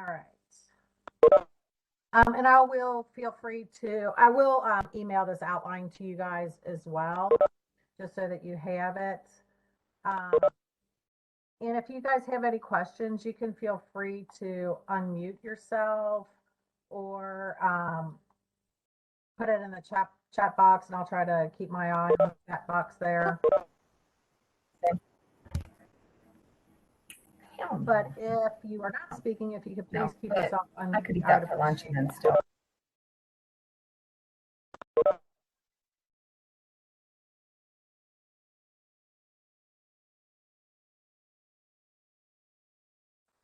All right. And I will feel free to, I will email this outline to you guys as well, just so that you have it. And if you guys have any questions, you can feel free to unmute yourself or put it in the chat box, and I'll try to keep my eye on the chat box there. But if you are not speaking, if you could please keep yourself unmuted. I could eat that for lunch and then still.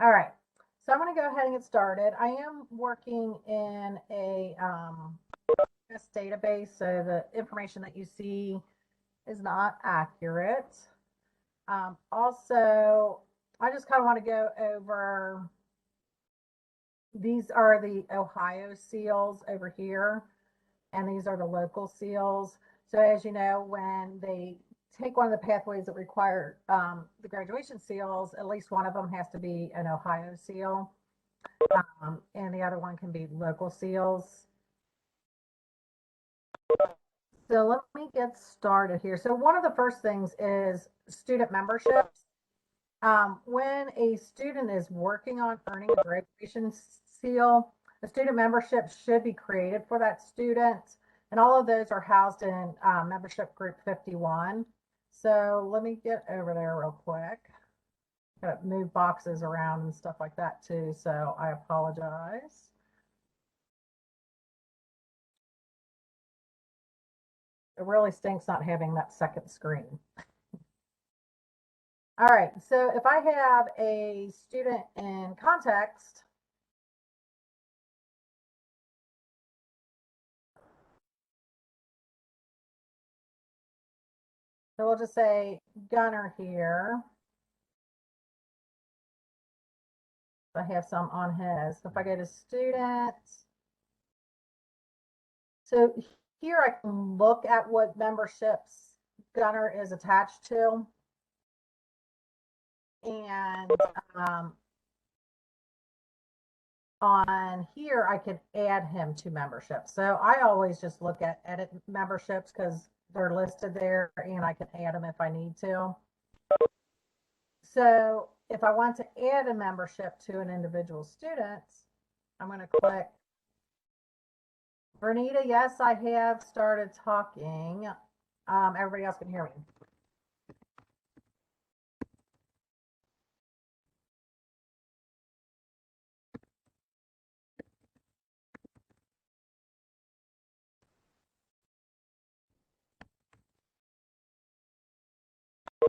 All right, so I'm going to go ahead and get started. I am working in a database, so the information that you see is not accurate. Also, I just kind of want to go over, these are the Ohio seals over here, and these are the local seals. So as you know, when they take one of the pathways that require the graduation seals, at least one of them has to be an Ohio seal, and the other one can be local seals. So let me get started here. So one of the first things is student memberships. When a student is working on earning a graduation seal, a student membership should be created for that student. And all of those are housed in membership group 51. So let me get over there real quick. Got to move boxes around and stuff like that too, so I apologize. It really stinks not having that second screen. All right, so if I have a student in context, so we'll just say Gunner here. I have some on his. If I go to students, so here I can look at what memberships Gunner is attached to. And on here, I could add him to membership. So I always just look at edit memberships because they're listed there and I can add them if I need to. So if I want to add a membership to an individual student, I'm going to click. Bernita, yes, I have started talking. Everybody else can hear me.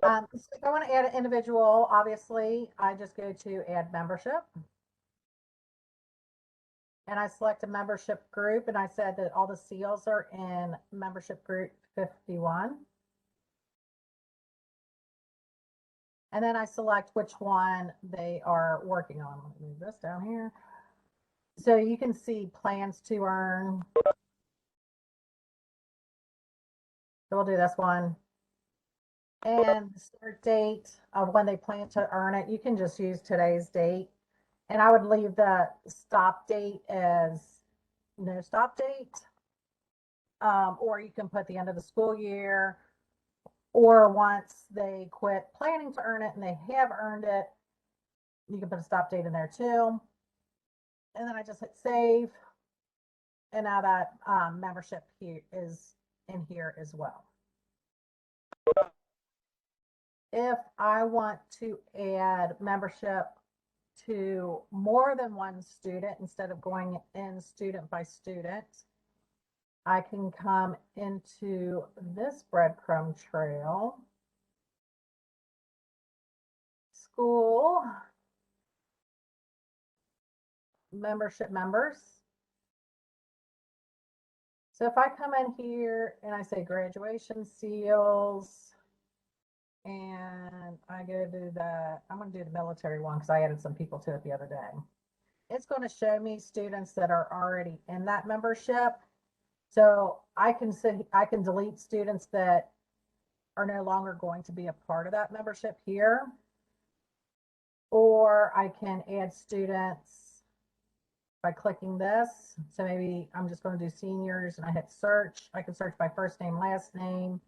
So if I want to add an individual, obviously, I just go to add membership. And I select a membership group, and I said that all the seals are in membership group 51. And then I select which one they are working on. Let me move this down here. So you can see plans to earn. So we'll do this one. And the start date of when they plan to earn it, you can just use today's date. And I would leave the stop date as no stop date. Or you can put the end of the school year, or once they quit planning to earn it and they have earned it, you can put a stop date in there too. And then I just hit save. And now that membership here is in here as well. If I want to add membership to more than one student, instead of going in student by student, I can come into this breadcrumb trail, school, membership members. So if I come in here and I say graduation seals, and I go to I'm going to do the military one because I added some people to it the other day. It's going to show me students that are already in that membership. So I can delete students that are no longer going to be a part of that membership here. Or I can add students by clicking this. So maybe I'm just going to do seniors and I hit search. I can search by first name, last name,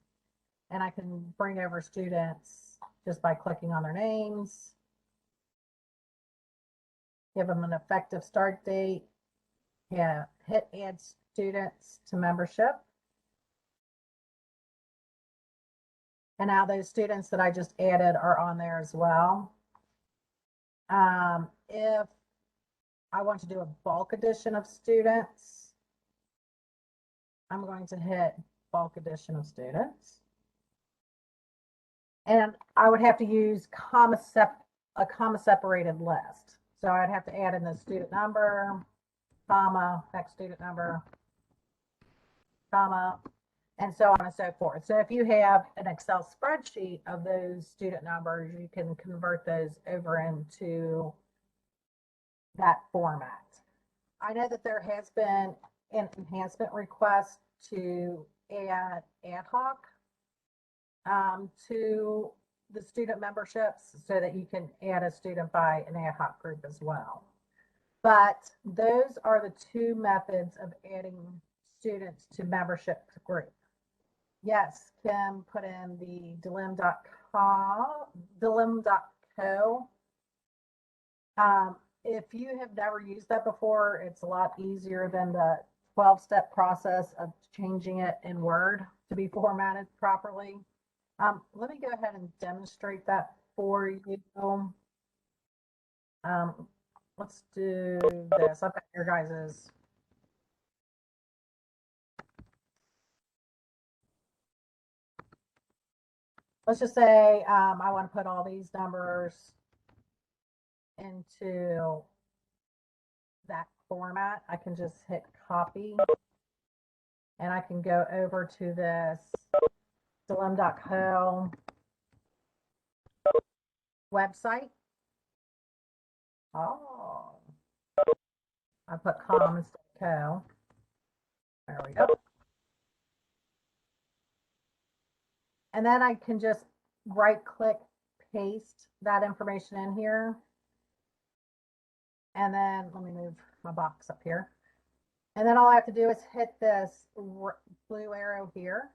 and I can bring over students just by clicking on their names. Give them an effective start date. Yeah, hit add students to membership. And now those students that I just added are on there as well. If I want to do a bulk addition of students, I'm going to hit bulk addition of students. And I would have to use a comma separated list. So I'd have to add in the student number, comma, next student number, comma, and so on and so forth. So if you have an Excel spreadsheet of those student numbers, you can convert those over into that format. I know that there has been an enhancement request to add ad hoc to the student memberships so that you can add a student by an ad hoc group as well. But those are the two methods of adding students to membership group. Yes, Kim put in the delim.co. If you have never used that before, it's a lot easier than the 12-step process of changing it in Word to be formatted properly. Let me go ahead and demonstrate that for you. Let's do this. I've got your guys's. Let's just say I want to put all these numbers into that format. I can just hit copy and I can go over to this delim.co website. Oh, I put com instead of co. There we go. And then I can just right click, paste that information in here. And then let me move my box up here. And then all I have to do is hit this blue arrow here.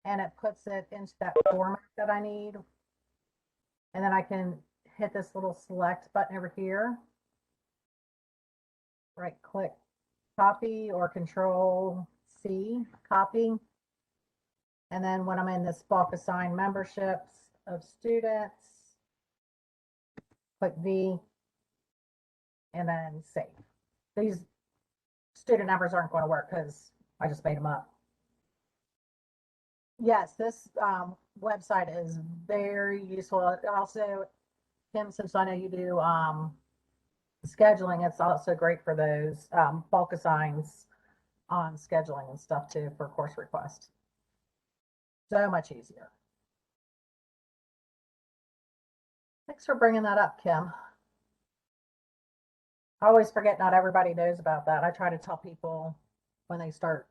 And it puts it into that format that I need. And then I can hit this little select button over here. Right click, copy, or control C, copy. And then when I'm in this bulk assign memberships of students, click V and then save. These student numbers aren't going to work because I just made them up. Yes, this website is very useful. Also, Kim, since I know you do scheduling, it's also great for those bulk assigns on scheduling and stuff too for course requests. So much easier. Thanks for bringing that up, Kim. I always forget not everybody knows about that. I try to tell people when they start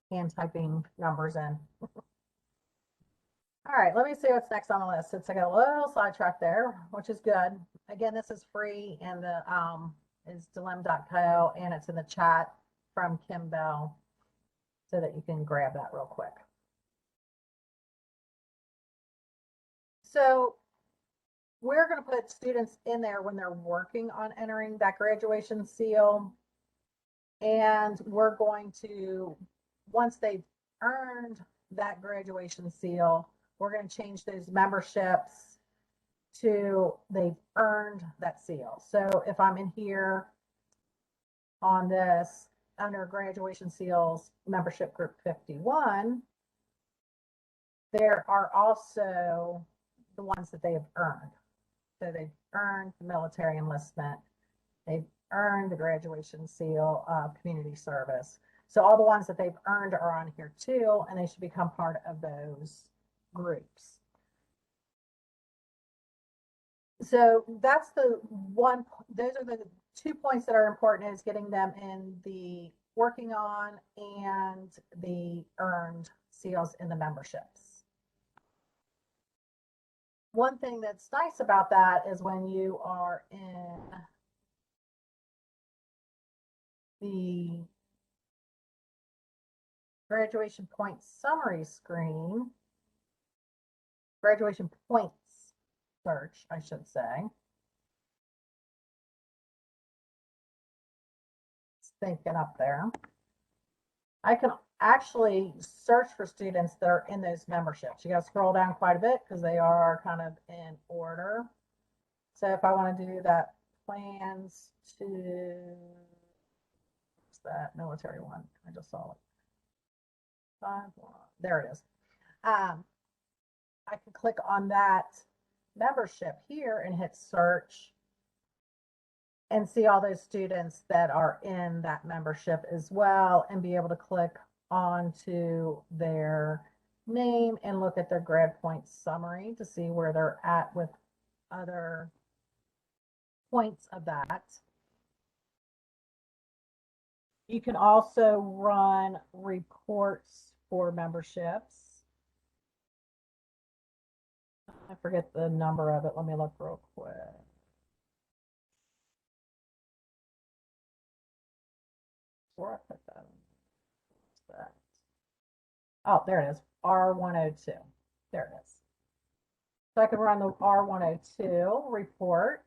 hand typing numbers in. All right, let me see what's next on the list. Since I got a little sidetracked there, which is good. Again, this is free and the is delim.co and it's in the chat from Kim Bell so that you can grab that real quick. So we're going to put students in there when they're working on entering that graduation seal. And we're going to, once they've earned that graduation seal, we're going to change those memberships to they've earned that seal. So if I'm in here on this under graduation seals membership group 51, there are also the ones that they have earned. So they've earned the military enlistment, they've earned the graduation seal of community service. So all the ones that they've earned are on here too, and they should become part of those groups. So that's the one, those are the 2 points that are important, is getting them in the working on and the earned seals in the memberships. One thing that's nice about that is when you are in the graduation point summary screen, graduation points search, I should say. It's thinking up there. I can actually search for students that are in those memberships. You got to scroll down quite a bit because they are kind of in order. So if I want to do that plans to, what's that military one? I just saw it. There it is. I can click on that membership here and hit search and see all those students that are in that membership as well, and be able to click onto their name and look at their grad point summary to see where they're at with other points of that. You can also run reports for memberships. I forget the number of it. Let me look real quick. Where I put that in. What's that? Oh, there it is. R102. There it is. So I could run the R102 report.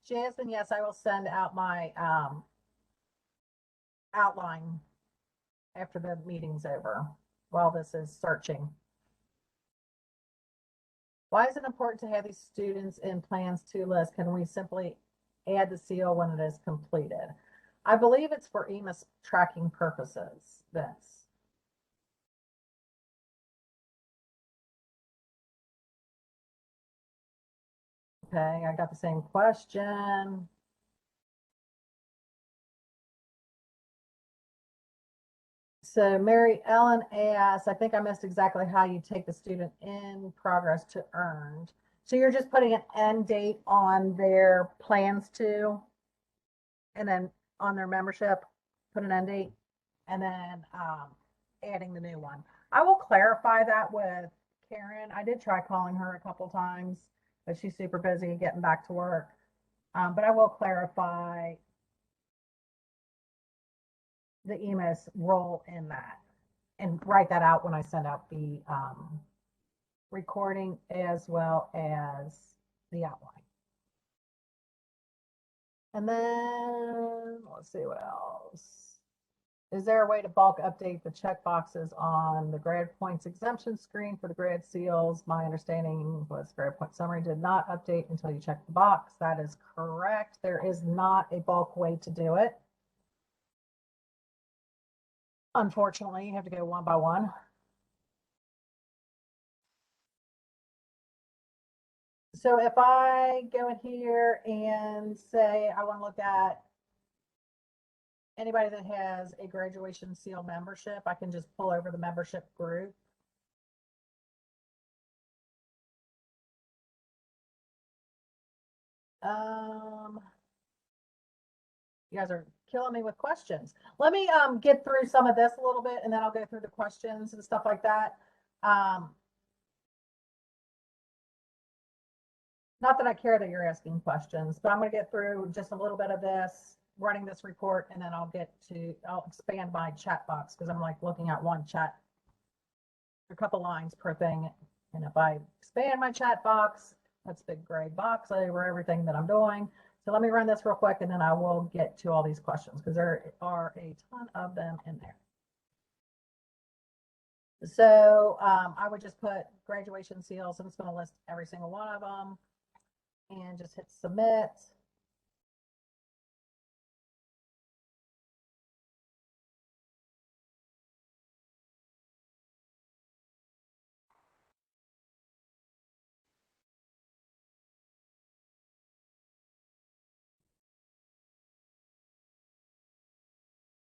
Jasmine, yes, I will send out my outline after the meeting's over while this is searching. Why is it important to have these students in plans to list? Can we simply add the seal when it is completed? I believe it's for EMIS tracking purposes, Vince. Okay, I got the same question. So Mary Ellen asks, I think I missed exactly how you take the student in progress to earned. So you're just putting an end date on their plans to, and then on their membership, put an end date, and then adding the new one. I will clarify that with Karen. I did try calling her a couple times, but she's super busy getting back to work. But I will clarify the EMIS role in that and write that out when I send out the recording as well as the outline. And then let's see what else. Is there a way to bulk update the checkboxes on the grad points exemption screen for the grad seals? My understanding was grad point summary did not update until you check the box. That is correct. There is not a bulk way to do it. Unfortunately, you have to go one by one. So if I go in here and say I want to look at anybody that has a graduation seal membership, I can just pull over the membership group. You guys are killing me with questions. Let me get through some of this a little bit, and then I'll go through the questions and stuff like that. Not that I care that you're asking questions, but I'm going to get through just a little bit of this, running this report, and then I'll expand my chat box because I'm like looking at one chat, a couple lines per thing. And if I expand my chat box, that's a big gray box over everything that I'm doing. So let me run this real quick and then I will get to all these questions because there are a ton of them in there. So I would just put graduation seals and it's going to list every single one of them and just hit submit.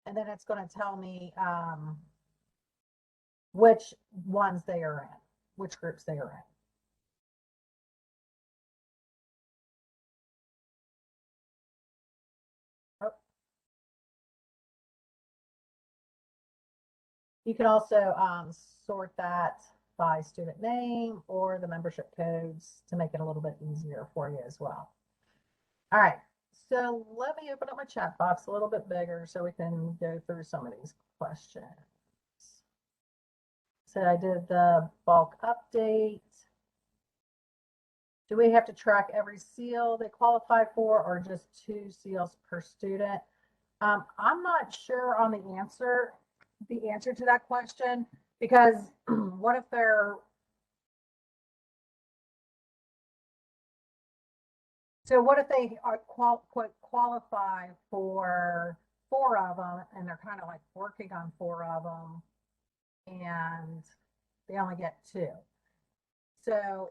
And then it's going to tell me which ones they are in, which groups they are in. Oh. You can also sort that by student name or the membership codes to make it a little bit easier for you as well. All right, so let me open up my chat box a little bit bigger so we can go through some of these questions. So I did the bulk update. Do we have to track every seal they qualify for or just 2 seals per student? I'm not sure on the answer to that question, because what if they're, so what if they are qualify for 4 of them and they're kind of like working on 4 of them and they only get 2? So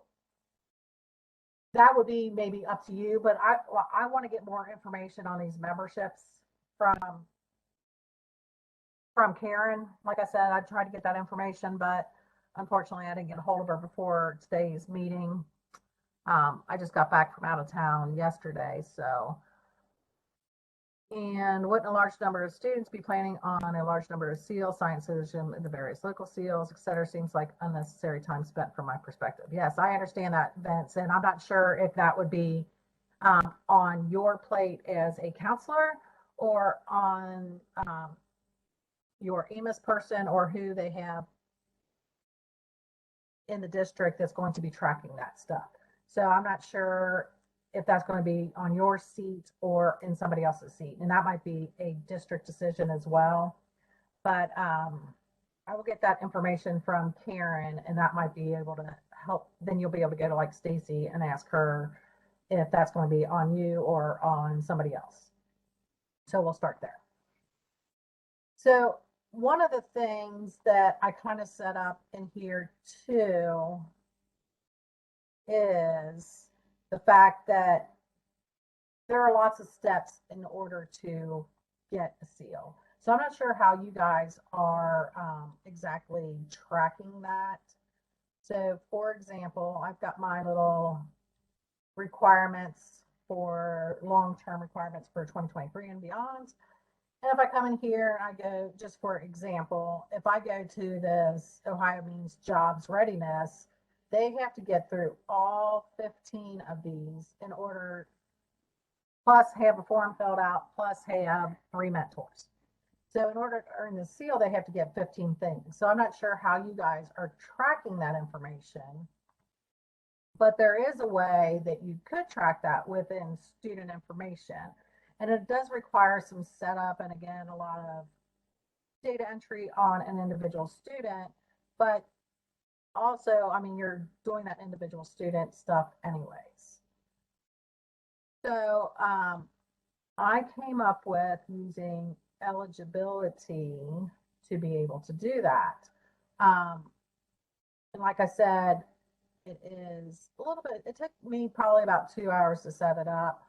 that would be maybe up to you, but I want to get more information on these memberships from Karen. Like I said, I tried to get that information, but unfortunately I didn't get a hold of her before today's meeting. I just got back from out of town yesterday, so. And wouldn't a large number of students be planning on a large number of SEAL sciences and the various local SEALs, et cetera? Seems like unnecessary time spent from my perspective. Yes, I understand that, Vince, and I'm not sure if that would be on your plate as a counselor or on your EMIS person or who they have in the district that's going to be tracking that stuff. So I'm not sure if that's going to be on your seat or in somebody else's seat. And that might be a district decision as well. But I will get that information from Karen, and that might be able to help. Then you'll be able to go to like Stacy and ask her if that's going to be on you or on somebody else. So we'll start there. So one of the things that I kind of set up in here too is the fact that there are lots of steps in order to get a seal. So I'm not sure how you guys are exactly tracking that. So for example, I've got my little requirements for long-term requirements for 2023 and beyond. And if I come in here and I go, just for example, if I go to this Ohio Means Jobs Readiness, they have to get through all 15 of these in order, plus have a form filled out, plus have 3 mentors. So in order to earn the seal, they have to get 15 things. So I'm not sure how you guys are tracking that information, but there is a way that you could track that within student information. And it does require some setup and, again, a lot of data entry on an individual student, but also, I mean, you're doing that individual student stuff anyways. So I came up with using eligibility to be able to do that. And like I said, it is a little bit, it took me probably about 2 hours to set it up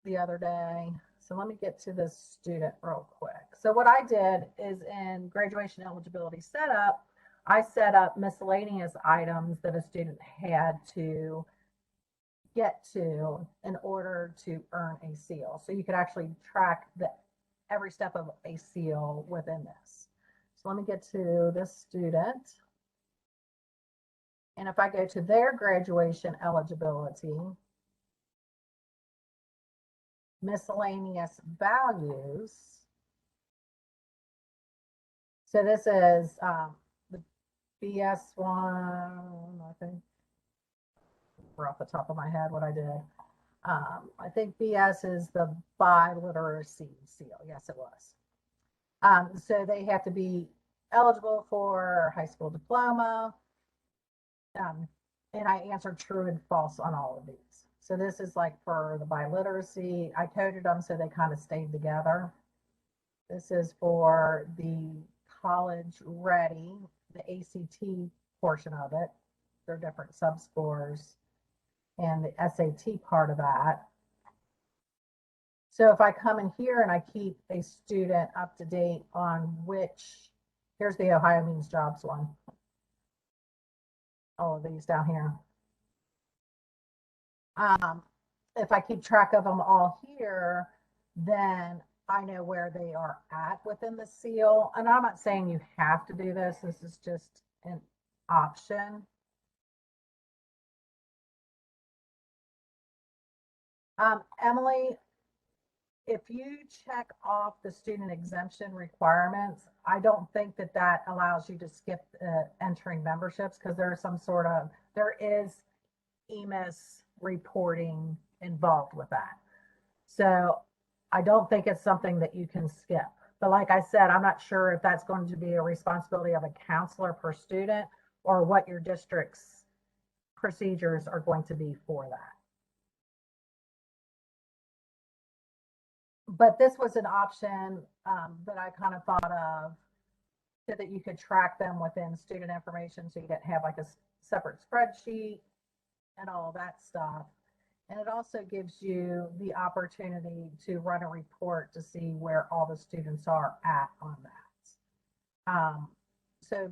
the other day. So let me get to this student real quick. So what I did is in graduation eligibility setup, I set up miscellaneous items that a student had to get to in order to earn a seal. So you could actually track every step of a seal within this. So let me get to this student. And if I go to their graduation eligibility, miscellaneous values. So this is the BS one, I think, or off the top of my head what I did. I think BS is the biliteracy seal. Yes, it was. So they have to be eligible for high school diploma. And I answered true and false on all of these. So this is like for the biliteracy. I coded them so they kind of stayed together. This is for the college ready, the ACT portion of it. There are different sub-scores and the SAT part of that. So if I come in here and I keep a student up to date on which, here's the Ohio Means Jobs one. All of these down here. If I keep track of them all here, then I know where they are at within the seal. And I'm not saying you have to do this. This is just an option. Emily, if you check off the student exemption requirements, I don't think that that allows you to skip entering memberships because there is EMIS reporting involved with that. So I don't think it's something that you can skip. But like I said, I'm not sure if that's going to be a responsibility of a counselor per student or what your district's procedures are going to be for that. But this was an option that I kind of thought of so that you could track them within student information. So you could have like a separate spreadsheet and all of that stuff. And it also gives you the opportunity to run a report to see where all the students are at on that. So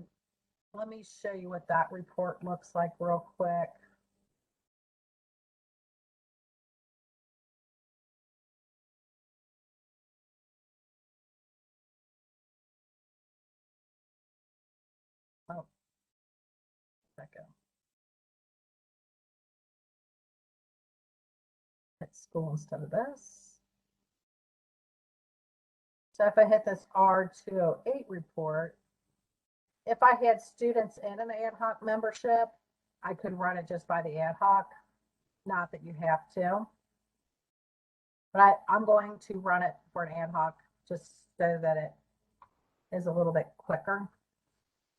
let me show you what that report looks like real quick. Oh, second. Hit school instead of this. So if I hit this R208 report, if I had students in an ad hoc membership, I could run it just by the ad hoc. Not that you have to. But I'm going to run it for an ad hoc just so that it is a little bit quicker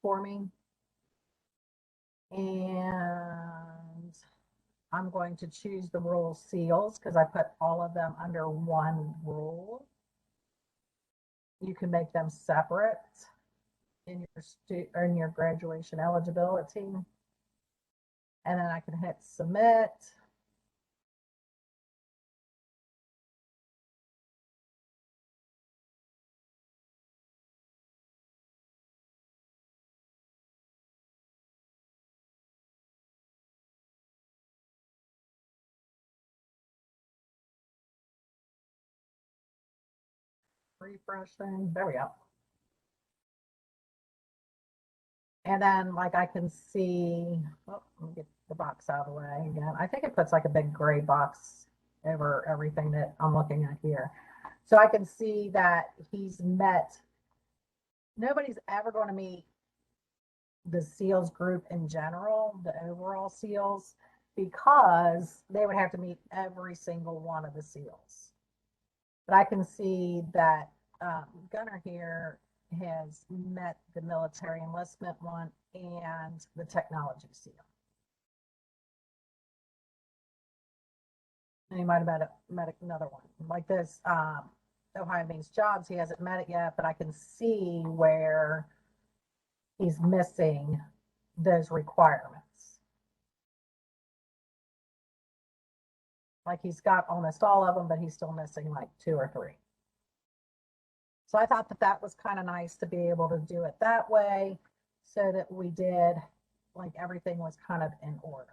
for me. And I'm going to choose the rule seals because I put all of them under one rule. You can make them separate in your graduation eligibility. And then I can hit submit. Refreshing. There we go. And then like I can see, oh, let me get the box out of the way again. I think it puts like a big gray box over everything that I'm looking at here. So I can see that he's met, nobody's ever going to meet the SEALs group in general, the overall SEALs, because they would have to meet every single one of the SEALs. But I can see that Gunnar here has met the military enlistment one and the technology SEAL. And he might have met another one like this. Ohio Means Jobs, he hasn't met it yet, but I can see where he's missing those requirements. Like he's got almost all of them, but he's still missing like 2 or 3. So I thought that that was kind of nice to be able to do it that way so that we did, like everything was kind of in order.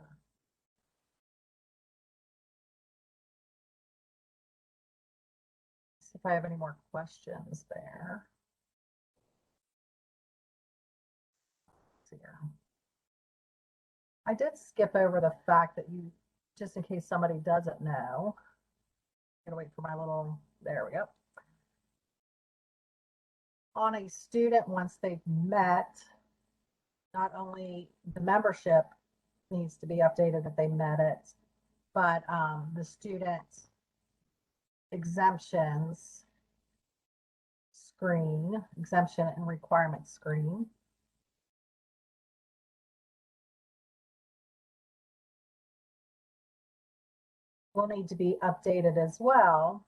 See if I have any more questions there. Here. I did skip over the fact that you, just in case somebody doesn't know, I'm gonna wait for my little, there we go. On a student, once they've met, not only the membership needs to be updated that they met it, but the student exemptions screen, exemption and requirement screen. Will need to be updated as well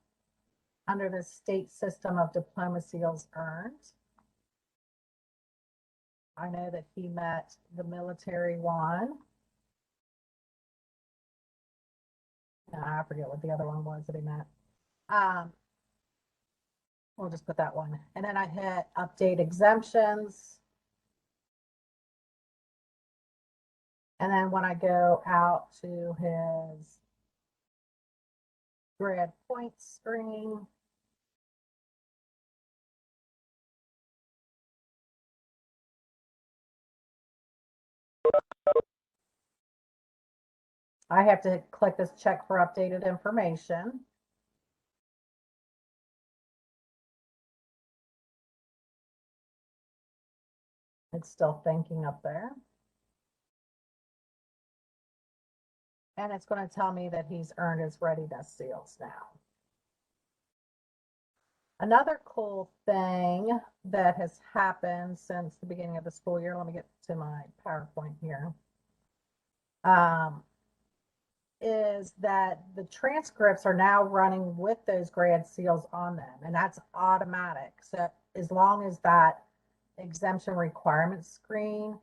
under the state system of diploma seals earned. I know that he met the military one. I forget what the other one was that he met. We'll just put that one. And then I hit update exemptions. And then when I go out to his grad points screen, I have to click this check for updated information. It's still thinking up there. And it's going to tell me that he's earned his readiness seals now. Another cool thing that has happened since the beginning of the school year, let me get to my PowerPoint here, is that the transcripts are now running with those grad seals on them, and that's automatic. So as long as that exemption requirement screen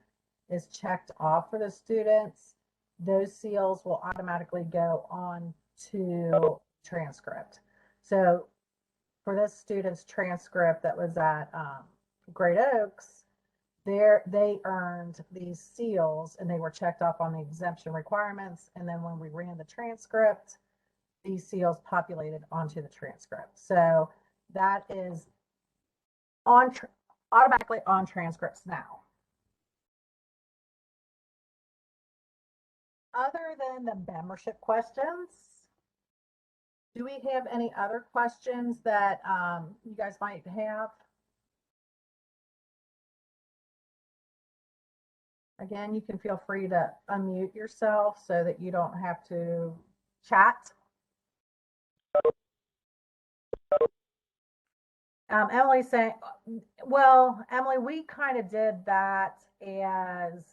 is checked off for the students, those seals will automatically go on to transcript. So for this student's transcript that was at Great Oaks, they earned these seals and they were checked off on the exemption requirements. And then when we ran the transcript, these seals populated onto the transcript. So that is on automatically on transcripts now. Other than the membership questions, do we have any other questions that you guys might have? Again, you can feel free to unmute yourself so that you don't have to chat. Emily's saying, well, Emily, we kind of did that as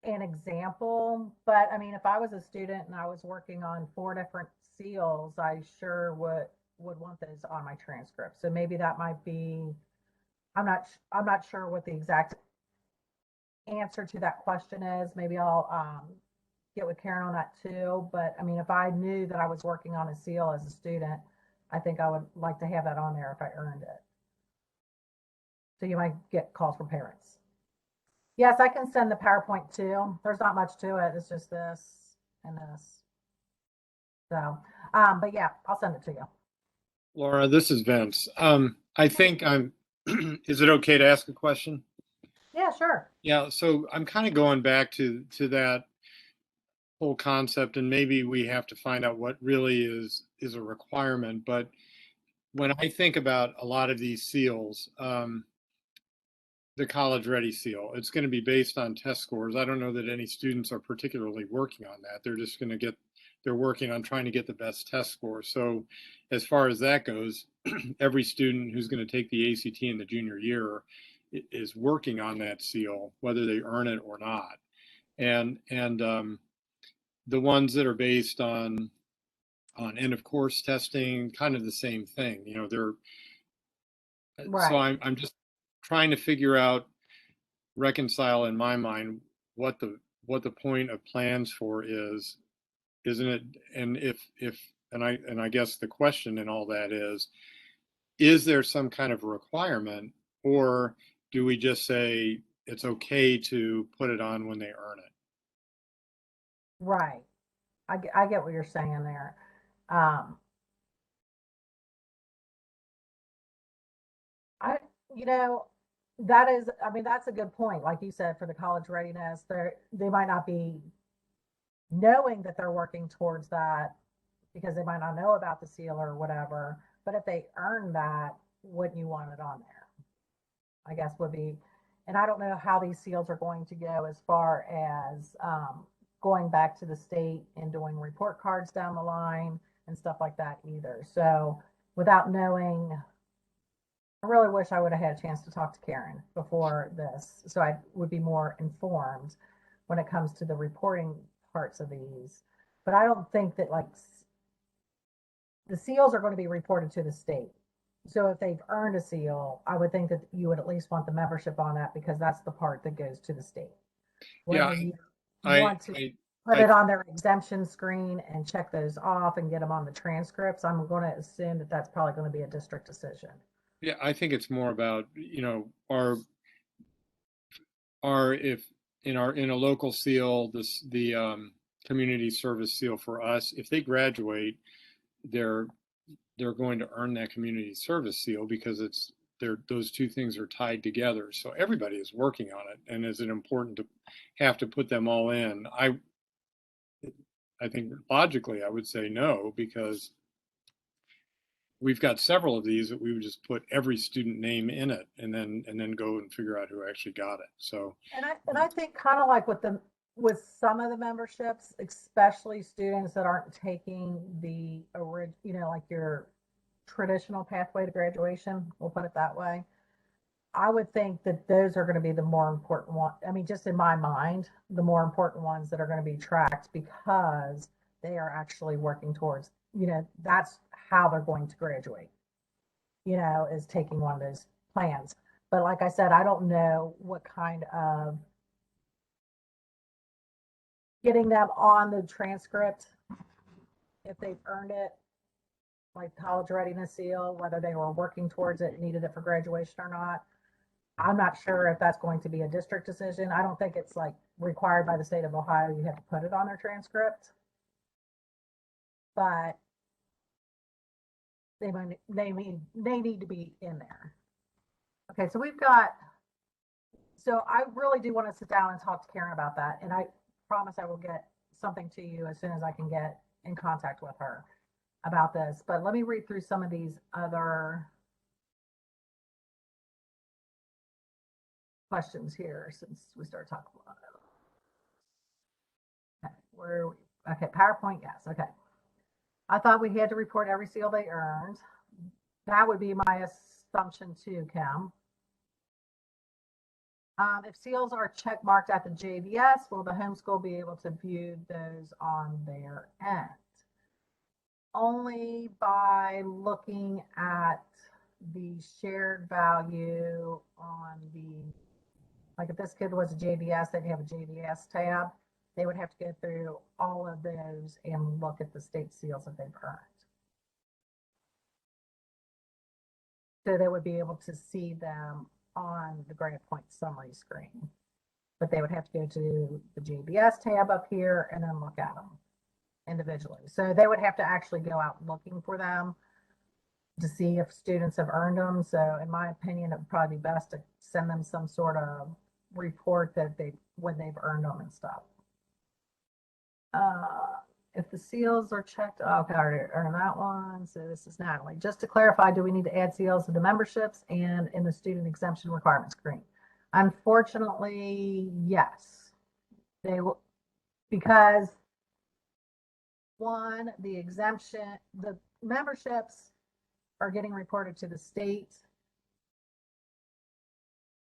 an example, but I mean, if I was a student and I was working on 4 different seals, I sure would want those on my transcript. So maybe that might be, I'm not sure what the exact answer to that question is. Maybe I'll get with Karen on that too. But I mean, if I knew that I was working on a seal as a student, I think I would like to have that on there if I earned it. So you might get calls from parents. Yes, I can send the PowerPoint too. There's not much to it. It's just this and this. So, but yeah, I'll send it to you. Laura, this is Vince. I think is it okay to ask a question? Yeah, sure. Yeah, so I'm kind of going back to that whole concept, and maybe we have to find out what really is a requirement. But when I think about a lot of these seals, the college ready seal, it's going to be based on test scores. I don't know that any students are particularly working on that. They're just going to they're working on trying to get the best test score. So as far as that goes, every student who's going to take the ACT in the junior year is working on that seal, whether they earn it or not. And the ones that are based on end of course testing, kind of the same thing. You know, they're right. So I'm just trying to figure out, reconcile in my mind what the point of plans for is, isn't it? And I guess the question in all that is there some kind of requirement, or do we just say it's okay to put it on when they earn it? Right. I get what you're saying there. Um, I, you know, that is, I mean, that's a good point. Like you said, for the college readiness, they might not be knowing that they're working towards that because they might not know about the seal or whatever. But if they earn that, wouldn't you want it on there? I guess would be, and I don't know how these seals are going to go as far as going back to the state and doing report cards down the line and stuff like that either. So without knowing, I really wish I would have had a chance to talk to Karen before this, so I would be more informed when it comes to the reporting parts of these. But I don't think that like the seals are going to be reported to the state. So if they've earned a seal, I would think that you would at least want the membership on that because that's the part that goes to the state. Yeah, Whether you I want to put it on their exemption screen and check those off and get them on the transcripts, I'm going to assume that that's probably going to be a district decision. yeah, I think it's more about, you know, if in a local seal, the community service seal for us, if they graduate, they're going to earn that community service seal because those two things are tied together. So everybody is working on it, and is it important to have to put them all in? I think logically I would say no, because we've got several of these that we would just put every student name in it, and then go and figure out who actually got it. So And I think kind of like with some of the memberships, especially students that aren't taking the like your traditional pathway to graduation, we'll put it that way. I would think that those are going to be the more important one. I mean, just in my mind, the more important ones that are going to be tracked, because they are actually working towards, that's how they're going to graduate, is taking one of those plans. But like I said, I don't know what kind of getting them on the transcript, if they've earned it, like college readiness seal, whether they were working towards it, needed it for graduation or not. I'm not sure if that's going to be a district decision. I don't think it's like required by the state of Ohio. You have to put it on their transcript, but they need to be in there. Okay, so so I really do want to sit down and talk to Karen about that. And I promise I will get something to you as soon as I can get in contact with her about this. But let me read through some of these other questions here since we started talking about it. Okay, where are we? Okay, PowerPoint, yes. Okay. I thought we had to report every seal they earned. That would be my assumption too, Kim. If seals are check marked at the JVS, will the homeschool be able to view those on their end? Only by looking at the shared value on like if this kid was a JVS, they'd have a JVS tab. They would have to go through all of those and look at the state seals that they've earned. So they would be able to see them on the grade point summary screen. But they would have to go to the JBS tab up here and then look at them individually. So they would have to actually go out looking for them to see if students have earned them. So in my opinion, it would probably be best to send them some sort of report that when they've earned them and stuff. If the seals are checked, okay, I already earned that one. So this is Natalie. Just to clarify, do we need to add seals to the memberships and in the student exemption requirement screen? Unfortunately, yes. They will, because one, the memberships are getting reported to the state.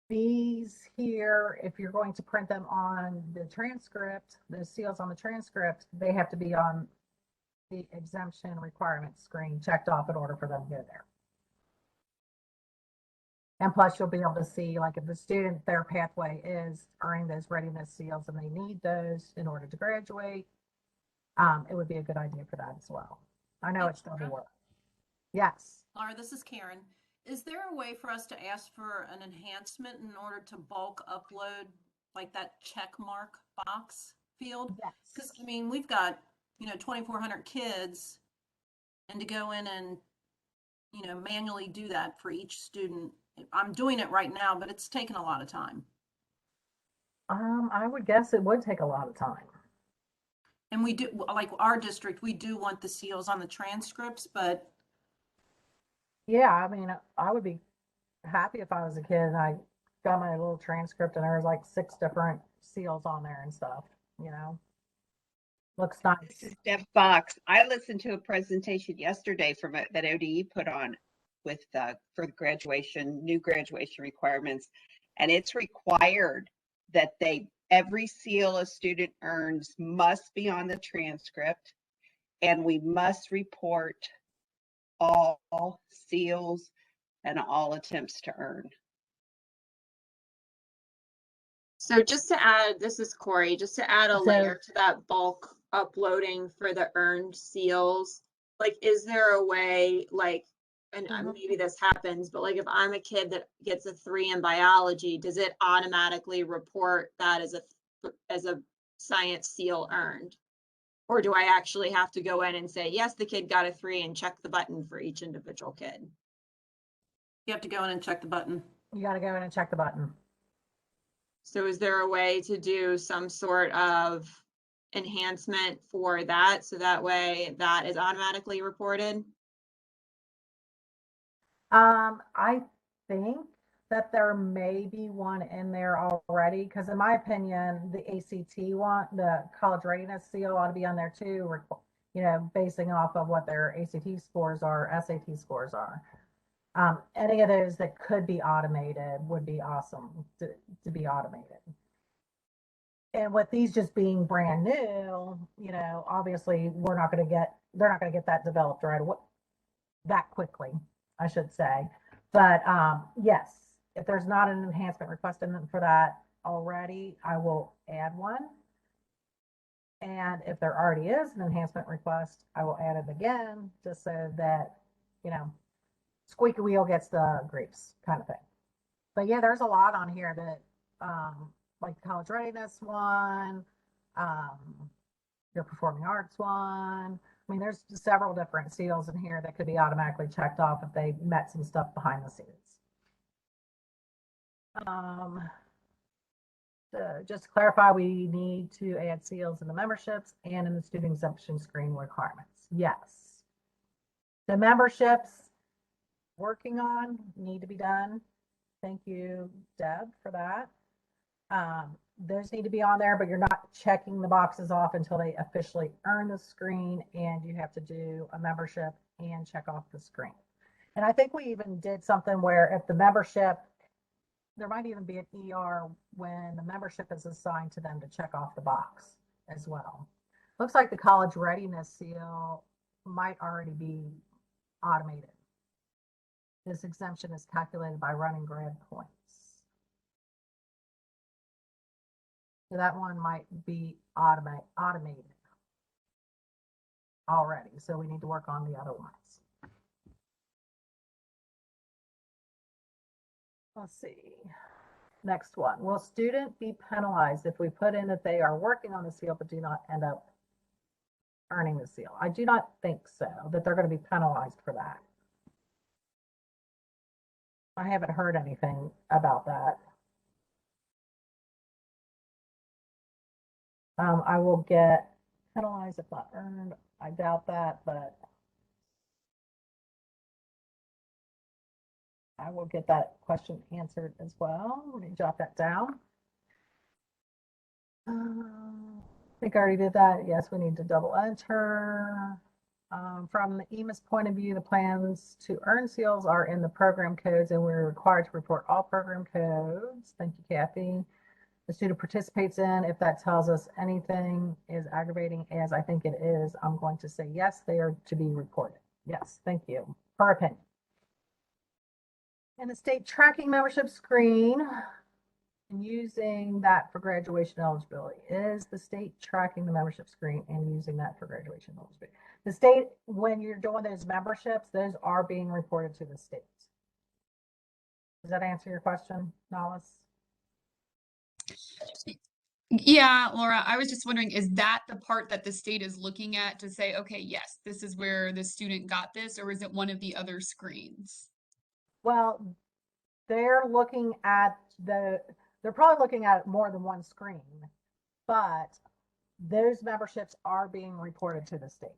These here, if you're going to print them on the transcript, the seals on the transcript, they have to be on the exemption requirement screen checked off in order for them to go there. And plus you'll be able to see, like if the student, their pathway is earning those readiness seals and they need those in order to graduate, it would be a good idea for that as well. I know it's still the work. Yes. Laura, this is Karen. Is there a way for us to ask for an enhancement in order to bulk upload like that check mark box field? Yes. Because I mean, we've got, 2,400 kids, and to go in and, manually do that for each student. I'm doing it right now, but it's taken a lot of time. I would guess it would take a lot of time. And we do, like our district, we do want the seals on the transcripts, but Yeah, I mean, I would be happy if I was a kid and I got my little transcript and there was like 6 different seals on there and stuff, Looks nice. This is Deb Fox. I listened to a presentation yesterday from that ODE put on with for the graduation, new graduation requirements, and it's required that every seal a student earns must be on the transcript, and we must report all seals and all attempts to earn. So just to add, this is Corey, just to add a layer to that bulk uploading for the earned seals, like, is there a way, like, and maybe this happens, but like if I'm a kid that gets a 3 in biology, does it automatically report that as a science seal earned? Or do I actually have to go in and say, yes, the kid got a 3 and check the button for each individual kid? You have to go in and check the button. You got to go in and check the button. So is there a way to do some sort of enhancement for that, so that way that is automatically reported? I think that there may be one in there already, because in my opinion, the ACT one, the college readiness seal ought to be on there too, you know, basing off of what their ACT scores are, SAT scores are. Any of those that could be automated would be awesome to be automated. And with these just being brand new, you know, obviously they're not going to get that developed right away, that quickly, I should say. But yes, if there's not an enhancement request in for that already, I will add one. And if there already is an enhancement request, I will add it again, just so that, you know, squeaky wheel gets the grease kind of thing. But yeah, there's a lot on here that, like the college readiness one, your performing arts one. I mean, there's several different seals in here that could be automatically checked off if they met some stuff behind the scenes. Just to clarify, we need to add seals in the memberships and in the student exemption screen requirements. Yes. The memberships working on need to be done. Thank you, Deb, for that. Those need to be on there, but you're not checking the boxes off until they officially earn the screen, and you have to do a membership and check off the screen. And I think we even did something where if the membership, there might even be an ER when the membership is assigned to them to check off the box as well. Looks like the college readiness seal might already be automated. This exemption is calculated by running grad points. So that one might be automated already. So we need to work on the other ones. Let's see. Next one. Will student be penalized if we put in that they are working on the seal but do not end up earning the seal? I do not think so, that they're going to be penalized for that. I haven't heard anything about that. I will get penalized if not earned. I doubt that, but I will get that question answered as well. Let me jot that down. I think I already did that. Yes, we need to double enter. From the EMIS point of view, the plans to earn seals are in the program codes, and we're required to report all program codes. Thank you, Kathy. The student participates in, if that tells us anything is aggravating, as I think it is, I'm going to say yes, they are to be reported. Yes, thank you. Per opinion. And the state tracking membership screen, and using that for graduation eligibility. Is the state tracking the membership screen and using that for graduation eligibility? The state, when you're doing those memberships, those are being reported to the state. Does that answer your question, Nollis? Yeah, Laura, I was just wondering, is that the part that the state is looking at to say, okay, yes, this is where the student got this, or is it one of the other screens? Well, they're looking at they're probably looking at more than one screen, but those memberships are being reported to the state.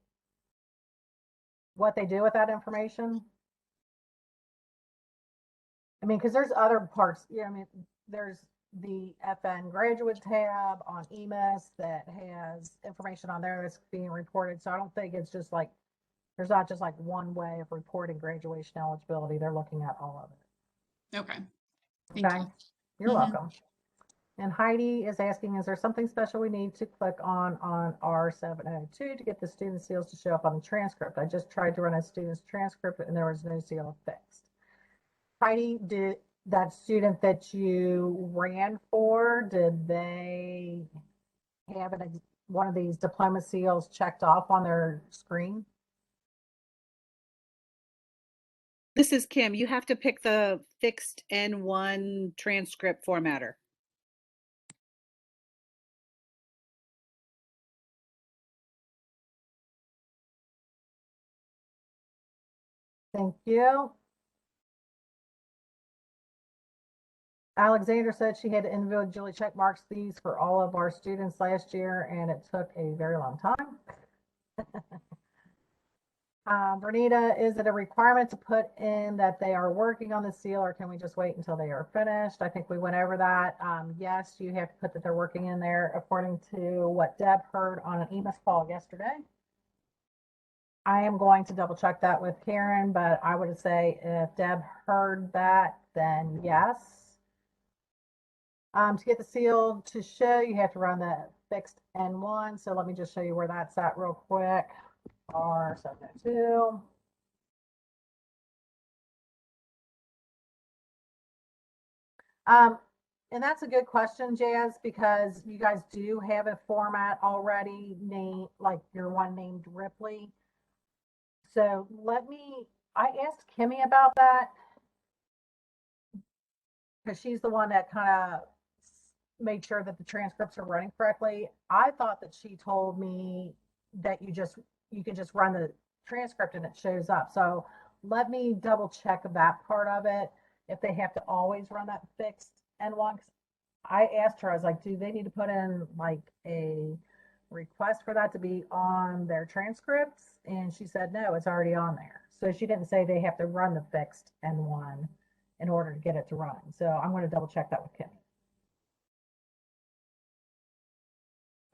What they do with that information? I mean, because there's other parts, I mean, there's the FN graduate tab on EMIS that has information on there that's being reported. So I don't think it's just like, there's not just like one way of reporting graduation eligibility. They're looking at all of it. Okay. Thank Okay. you. You're Mhm. welcome. And Heidi is asking, is there something special we need to click on R702 to get the student seals to show up on the transcript? I just tried to run a student's transcript and there was no seal fixed. Heidi, did that student that you ran for, did they have one of these diploma seals checked off on their screen? This is Kim. You have to pick the fixed N1 transcript formatter. Thank you. Alexander said she had to individually check marks these for all of our students last year, and it took a very long time. Bernita, is it a requirement to put in that they are working on the seal, or can we just wait until they are finished? I think we went over that. Yes, you have to put that they're working in there according to what Deb heard on an EMIS call yesterday. I am going to double check that with Karen, but I would say if Deb heard that, then yes. To get the seal to show, you have to run the fixed N1. So let me just show you where that's at real quick. R702. And that's a good question, Jazz, because you guys do have a format already named, like your one named Ripley. So I asked Kimmy about that because she's the one that kind of made sure that the transcripts are running correctly. I thought that she told me that you can just run the transcript and it shows up. So let me double check that part of it. If they have to always run that fixed N1, I asked her, I was like, do they need to put in like a request for that to be on their transcripts? And she said, no, it's already on there. So she didn't say they have to run the fixed N1 in order to get it to run. So I'm going to double check that with Kimmy.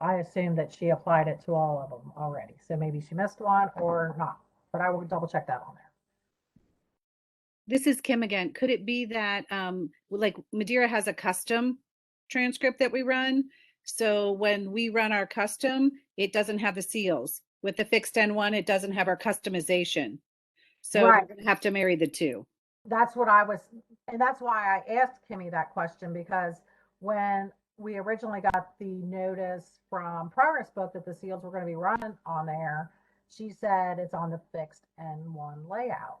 I assume that she applied it to all of them already. So maybe she missed one or not, but I will double check that on there. This is Kim again. Could it be that like Madeira has a custom transcript that we run? So when we run our custom, it doesn't have the seals. With the fixed N1, it doesn't have our customization. So Right. we're gonna have to marry the two. That's what and that's why I asked Kimmy that question, because when we originally got the notice from ProgressBook that the seals were going to be run on there, she said it's on the fixed N1 layout.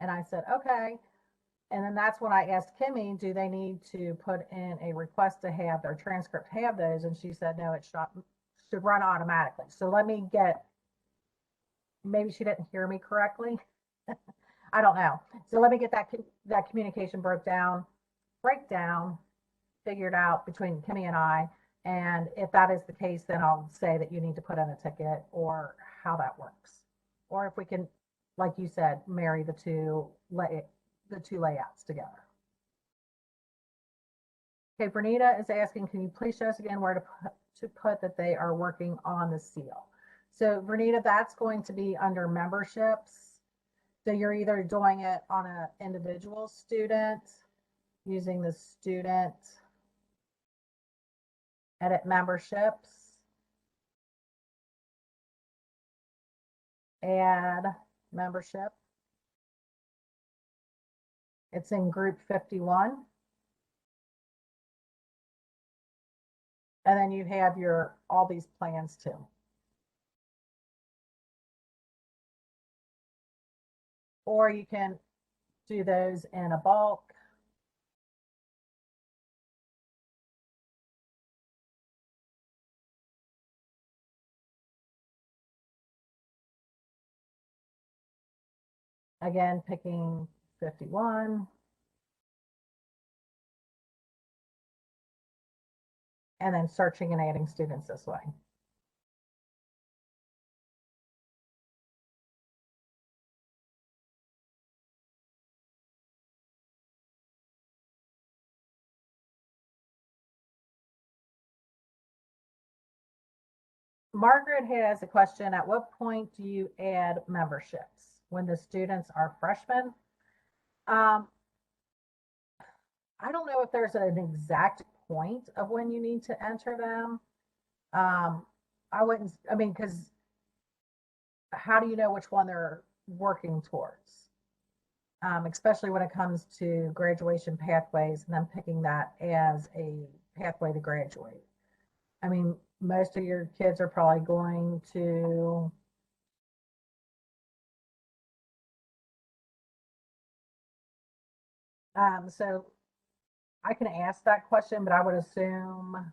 And I said, okay. And then that's when I asked Kimmy, do they need to put in a request to have their transcript have those? And she said, no, it should run automatically. So let me maybe she didn't hear me correctly. I don't know. So let me get that communication breakdown figured out between Kimmy and I. And if that is the case, then I'll say that you need to put in a ticket or how that works. Or if we can, like you said, marry the two layouts together. Okay, Bernita is asking, can you please show us again where to put that they are working on the seal? So Bernita, that's going to be under memberships. So you're either doing it on an individual student, using the student edit memberships, add membership. It's in group 51. And then you have all these plans too. Or you can do those in a bulk. Again, picking 51. And then searching and adding students this way. Margaret has a question. At what point do you add memberships? When the students are freshmen? I don't know if there's an exact point of when you need to enter them. Because how do you know which one they're working towards? Especially when it comes to graduation pathways and then picking that as a pathway to graduate. I mean, most of your kids are probably going to so I can ask that question, but I would assume,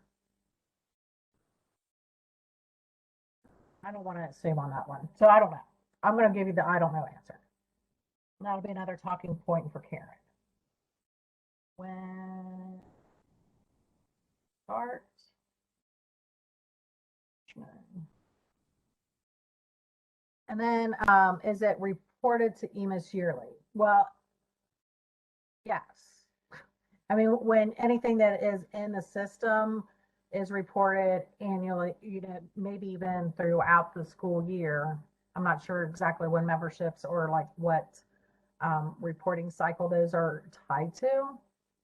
I don't want to assume on that one. So I don't know. I'm going to give you the I don't know answer. That'll be another talking point for Karen. When start. And then is it reported to EMIS yearly? Well, yes. I mean, when anything that is in the system is reported annually, you know, maybe even throughout the school year. I'm not sure exactly when memberships or like what reporting cycle those are tied to.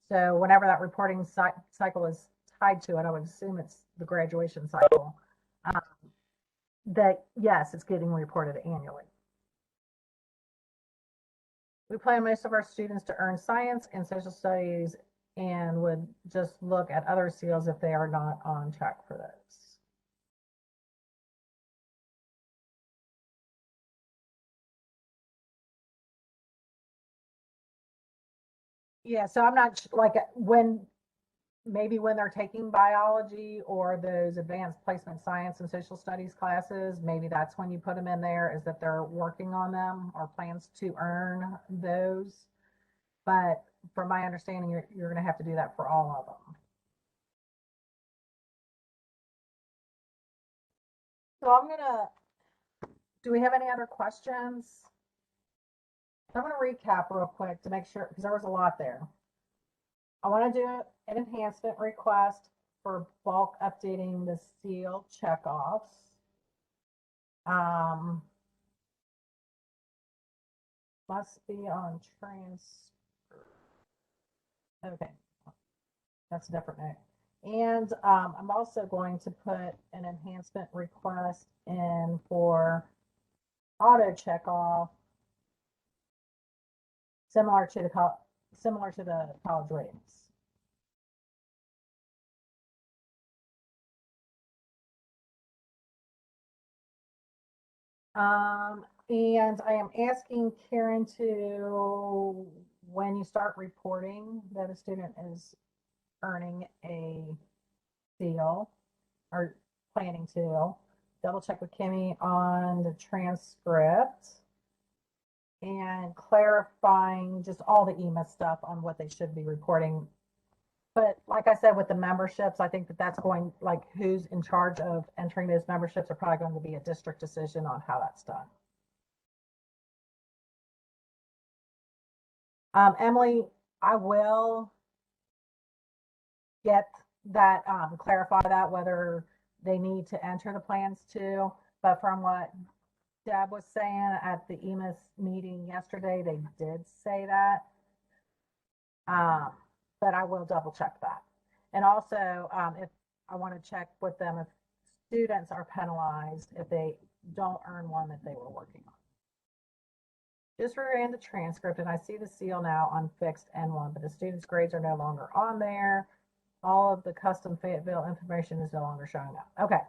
So whenever that reporting cycle is tied to it, I would assume it's the graduation cycle. That yes, it's getting reported annually. We plan most of our students to earn science and social studies and would just look at other seals if they are not on track for those. Yeah, so I'm not like maybe when they're taking biology or those advanced placement science and social studies classes, maybe that's when you put them in there, is that they're working on them or plans to earn those. But from my understanding, you're going to have to do that for all of them. So I'm going to, do we have any other questions? I'm going to recap real quick to make sure, because there was a lot there. I want to do an enhancement request for bulk updating the seal checkoffs. Must be on transfer. Okay, that's a different note. And I'm also going to put an enhancement request in for auto checkoff, similar to the college ratings. And I am asking Karen to, when you start reporting that a student is earning a seal or planning to, double check with Kimmy on the transcript and clarifying just all the EMIS stuff on what they should be reporting. But like I said, with the memberships, I think that that's going, like who's in charge of entering those memberships are probably going to be a district decision on how that's done. Emily, I will get that, clarify that whether they need to enter the plans too. But from what Deb was saying at the EMIS meeting yesterday, they did say that. But I will double check that. And also, if I want to check with them if students are penalized if they don't earn one that they were working on. Just reran the transcript and I see the seal now on fixed N1, but the students' grades are no longer on there. All of the custom Fayetteville information is no longer showing up. Okay,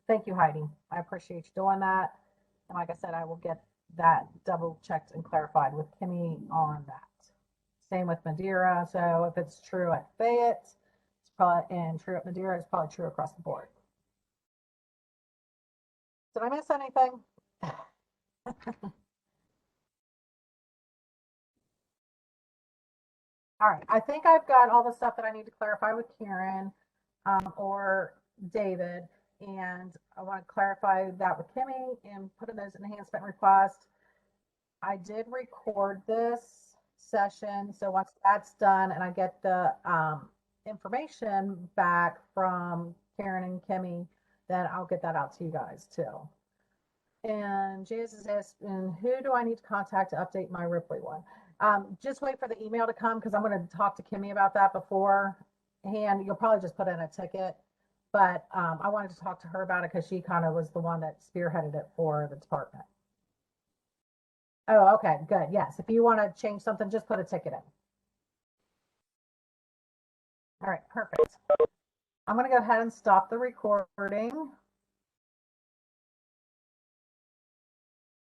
thank you, Heidi. I appreciate you doing that. And like I said, I will get that double checked and clarified with Kimmy on that. Same with Madeira. So if it's true at Fayette, it's probably, and true at Madeira, it's probably true across the board. Did I miss anything? All right, I think I've got all the stuff that I need to clarify with Karen or David, and I want to clarify that with Kimmy and put in those enhancement requests. I did record this session, so once that's done and I get the information back from Karen and Kimmy, then I'll get that out to you guys too. And Jay's is asking, who do I need to contact to update my Ripley one? Just wait for the email to come because I'm going to talk to Kimmy about that beforehand. You'll probably just put in a ticket, but I wanted to talk to her about it because she kind of was the one that spearheaded it for the department. Oh, okay, good. Yes, if you want to change something, just put a ticket in. All right, perfect. I'm going to go ahead and stop the recording.